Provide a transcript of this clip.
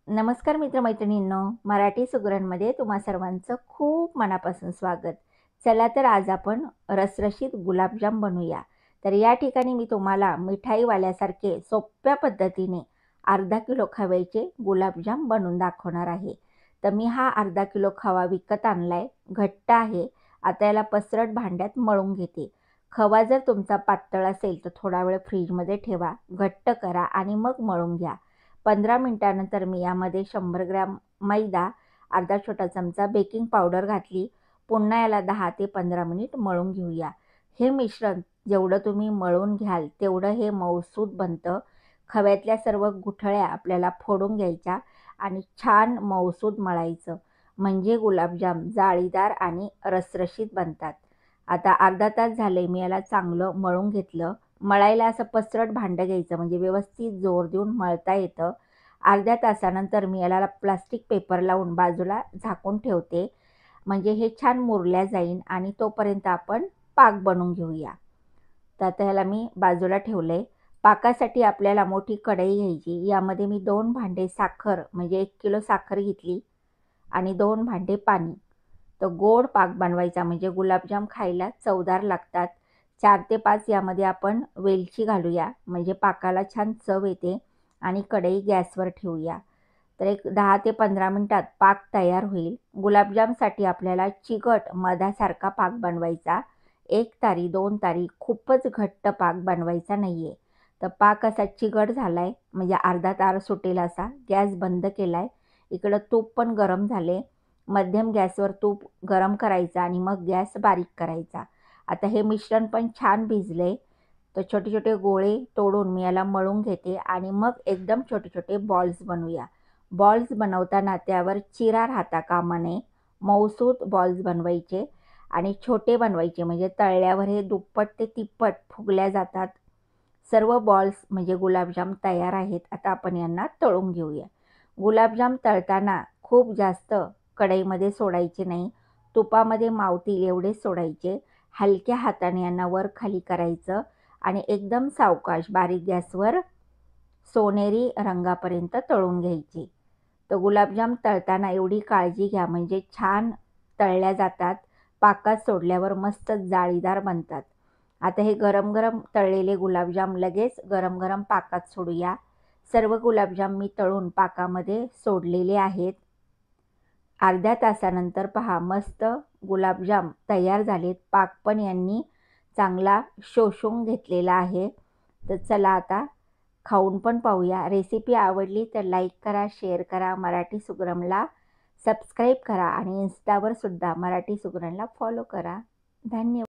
नमस्कार मित्रमैत्रिणींनो, मराठी सुगरणमध्ये तुम्हा सर्वांचं खूप मनापासून स्वागत. चला तर आज आपण रसरशीत गुलाबजाम बनवूया. तर या ठिकाणी मी तुम्हाला मिठाईवाल्यासारखे सोप्या पद्धतीने अर्धा किलो खव्याचे गुलाबजाम बनवून दाखवणार आहे. तर मी हा अर्धा किलो खवा विकत आणलाय, घट्ट आहे. आता याला पसरट भांड्यात मळून घेते. खवा जर तुमचा पातळ असेल तर थोडा वेळ फ्रीजमध्ये ठेवा, घट्ट करा आणि मग मळून घ्या. 15 मिनिटानंतर मी यामध्ये 100 ग्रॅम मैदा, अर्धा छोटा चमचा बेकिंग पावडर घातली. पुन्हा याला 10 ते 15 मिनिट मळून घेऊया. हे मिश्रण जेवढं तुम्ही मळून घ्याल तेवढं हे मऊसूत बनतं. खव्यातल्या सर्व गुठळ्या आपल्याला फोडून घ्यायच्या आणि छान मऊसूत मळायचं, म्हणजे गुलाबजाम जाळीदार आणि रसरशीत बनतात. आता अर्धा तास झाले, मी याला चांगलं मळून घेतलं. मळायला असं पसरट भांडं घ्यायचं, म्हणजे व्यवस्थित जोर देऊन मळता येतं. अर्ध्या तासानंतर मी याला प्लास्टिक पेपर लावून बाजूला झाकून ठेवते, म्हणजे हे छान मुरल्या जाईल आणि तोपर्यंत आपण पाक बनवून घेऊया. तर आता ह्याला मी बाजूला ठेवले. पाकासाठी आपल्याला मोठी कढई घ्यायची. यामध्ये मी 2 भांडे साखर, म्हणजे 1 किलो साखर घेतली आणि 2 भांडे पाणी. तर गोड पाक बनवायचा, म्हणजे गुलाबजाम खायला चवदार लागतात. 4 ते 5 यामध्ये आपण वेलची घालूया, म्हणजे पाकाला छान चव येते. आणि कढई गॅसवर ठेवूया. तर एक 10 ते 15 मिनिटात पाक तयार होईल. गुलाबजामसाठी आपल्याला चिकट मधासारखा पाक बनवायचा. 1 तारी 2 तारी खूपच घट्ट पाक बनवायचा नाही आहे. तर पाक असा चिकट झाला आहे, म्हणजे अर्धा तार सुटेल असा. गॅस बंद केला आहे. इकडं तूप पण गरम झाले. मध्यम गॅसवर तूप गरम करायचा आणि मग गॅस बारीक करायचा. आता हे मिश्रण पण छान भिजले. तर छोटे छोटे गोळे तोडून मी याला मळून घेते आणि मग एकदम छोटे छोटे बॉल्स बनवूया. बॉल्स बनवताना त्यावर चिरा राहता कामा नये. मऊसूत बॉल्स बनवायचे आणि छोटे बनवायचे, म्हणजे तळल्यावर हे दुप्पट ते तिप्पट फुगल्या जातात. सर्व बॉल्स म्हणजे गुलाबजाम तयार आहेत. आता आपण यांना तळून घेऊया. गुलाबजाम तळताना खूप जास्त कढईमध्ये सोडायचे नाही. तुपामध्ये मावतील एवढे सोडायचे. हलक्या हाताने यांना वर खाली करायचं आणि एकदम सावकाश बारीक गॅसवर सोनेरी रंगापर्यंत तळून घ्यायचे. तर गुलाबजाम तळताना एवढी काळजी घ्या, म्हणजे छान तळल्या जातात. पाकात सोडल्यावर मस्त जाळीदार बनतात. आता हे गरम गरम तळलेले गुलाबजाम लगेच गरम गरम पाकात सोडूया. सर्व गुलाबजाम मी तळून पाकामध्ये सोडलेले आहेत. अर्ध्या तासानंतर पहा, मस्त गुलाबजाम तयार झालेत. पाक पण यांनी चांगला शोषून घेतलेला आहे. तर चला आता खाऊन पण पाहूया. रेसिपी आवडली तर लाईक करा, शेअर करा, मराठी सुगरणला सबस्क्राईब करा आणि इन्स्टावर सुद्धा मराठी सुगरणला फॉलो करा. धन्यवाद.